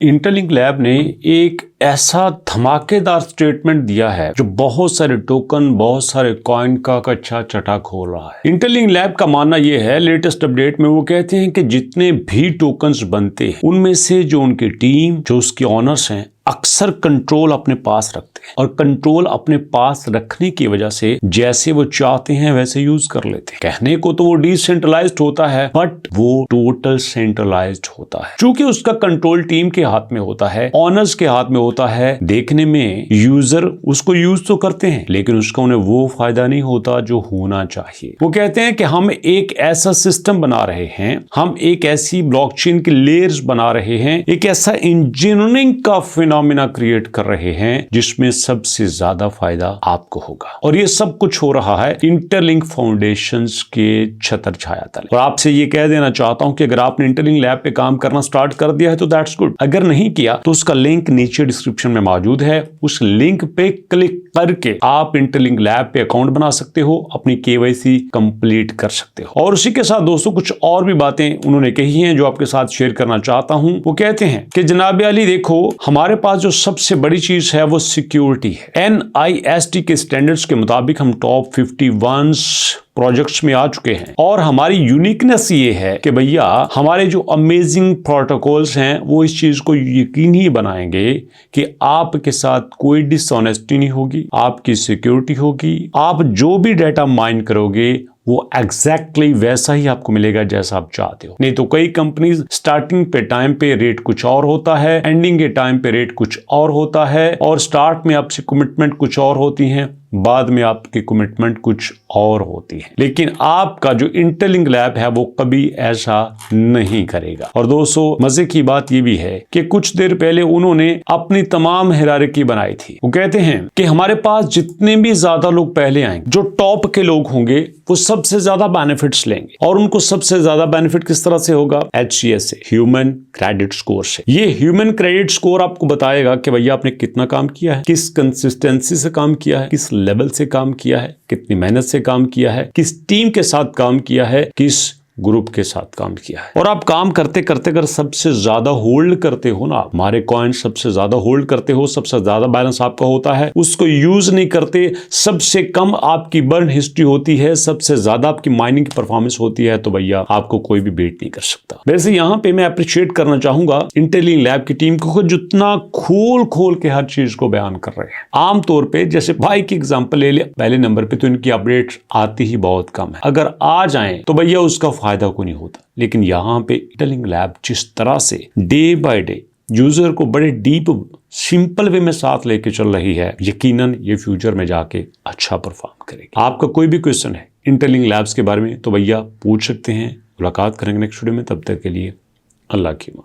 Interlink lab ने एक ऐसा धमाकेदार स्टेटमेंट दिया है जो बहुत सारे टोकन, बहुत सारे कॉइन का कच्चा चटा खोल रहा है। इंटरलिंक लैब का मानना यह है, लेटेस्ट अपडेट में वो कहते हैं कि जितने भी टोकन्स बनते हैं उनमें से जो उनकी टीम, जो उसके ऑनर्स हैं, अक्सर कंट्रोल अपने पास रखते हैं और कंट्रोल अपने पास रखने की वजह से जैसे वो चाहते हैं वैसे यूज कर लेते हैं। कहने को तो वो डिसेंट्रलाइज्ड होता है, बट वो टोटल सेंट्रलाइज्ड होता है। चूंकि उसका कंट्रोल टीम के हाथ में होता है, ऑनर्स के हाथ में होता है। देखने में यूजर उसको यूज तो करते हैं, लेकिन उसका उन्हें वो फायदा नहीं होता जो होना चाहिए। वो कहते हैं कि हम एक ऐसा सिस्टम बना रहे हैं, हम एक ऐसी ब्लॉकचेन की लेयर्स बना रहे हैं, एक ऐसा इंजीनियरिंग का फिनोमेना क्रिएट कर रहे हैं जिसमें सबसे ज्यादा फायदा आपको होगा। और ये सब कुछ हो रहा है इंटरलिंक फाउंडेशंस के छत्र छाया तले। और आपसे ये कह देना चाहता हूं कि अगर आपने इंटरलिंक लैब पे काम करना स्टार्ट कर दिया है तो दैट्स गुड। अगर नहीं किया तो उसका लिंक नीचे डिस्क्रिप्शन में मौजूद है। उस लिंक पे क्लिक करके आप इंटरलिंक लैब पे अकाउंट बना सकते हो, अपनी KYC कंप्लीट कर सकते हो। और उसी के साथ दोस्तों कुछ और भी बातें उन्होंने कही हैं जो आपके साथ शेयर करना चाहता हूं। वो कहते हैं कि जनाब अली देखो, हमारे पास जो सबसे बड़ी चीज है वो सिक्योरिटी है। NIST के स्टैंडर्ड्स के मुताबिक हम टॉप 51 प्रोजेक्ट्स में आ चुके हैं और हमारी यूनिकनेस ये है कि भैया हमारे जो अमेजिंग प्रोटोकॉल्स हैं वो इस चीज को यकीनी बनाएंगे कि आपके साथ कोई डिसऑनेस्टी नहीं होगी, आपकी सिक्योरिटी होगी। आप जो भी डेटा माइन करोगे वो एग्जैक्टली वैसा ही आपको मिलेगा जैसा आप चाहते हो। नहीं तो कई कंपनीज स्टार्टिंग पे टाइम पे रेट कुछ और होता है, एंडिंग के टाइम पे रेट कुछ और होता है, और स्टार्ट में आपसे कमिटमेंट कुछ और होती हैं, बाद में आपकी कमिटमेंट कुछ और होती है। लेकिन आपका जो इंटरलिंक लैब है वो कभी ऐसा नहीं करेगा। और दोस्तों मजे की बात ये भी है कि कुछ देर पहले उन्होंने अपनी तमाम हायरार्की बनाई थी। वो कहते हैं कि हमारे पास जितने भी ज्यादा लोग पहले आएंगे, जो टॉप के लोग होंगे, वो सबसे ज्यादा बेनिफिट्स लेंगे। और उनको सबसे ज्यादा बेनिफिट किस तरह से होगा? HCS से, ह्यूमन क्रेडिट स्कोर से। ये ह्यूमन क्रेडिट स्कोर आपको बताएगा कि भैया आपने कितना काम किया है, किस कंसिस्टेंसी से काम किया है, किस लेवल से काम किया है, कितनी मेहनत से काम किया है, किस टीम के साथ काम किया है, किस ग्रुप के साथ काम किया है। और आप काम करते करते अगर सबसे ज्यादा होल्ड करते हो ना, हमारे कॉइन सबसे ज्यादा होल्ड करते हो, सबसे ज्यादा बैलेंस आपका होता है, उसको यूज नहीं करते, सबसे कम आपकी बर्न हिस्ट्री होती है, सबसे ज्यादा आपकी माइनिंग की परफॉर्मेंस होती है, तो भैया आपको कोई भी बीट नहीं कर सकता। वैसे यहाँ पे मैं अप्रिशिएट करना चाहूंगा इंटरलिंक लैब की टीम को, जितना खोल के हर चीज को बयान कर रहे हैं। आमतौर पर जैसे भाई की एग्जाम्पल ले लिया, पहले नंबर पे तो इनकी अपडेट आती ही बहुत कम है, अगर आ जाए तो भैया उसका फायदा को नहीं होता। लेकिन यहां पे इंटरलिंक लैब जिस तरह से डे बाय डे यूजर को बड़े डीप सिंपल वे में साथ लेके चल रही है, यकीनन ये फ्यूचर में जाके अच्छा परफॉर्म करेगी। आपका कोई भी क्वेश्चन है इंटरलिंक लैब्स के बारे में तो भैया पूछ सकते हैं। मुलाकात करेंगे नेक्स्ट वीडियो में, तब तक के लिए अल्लाह की मां।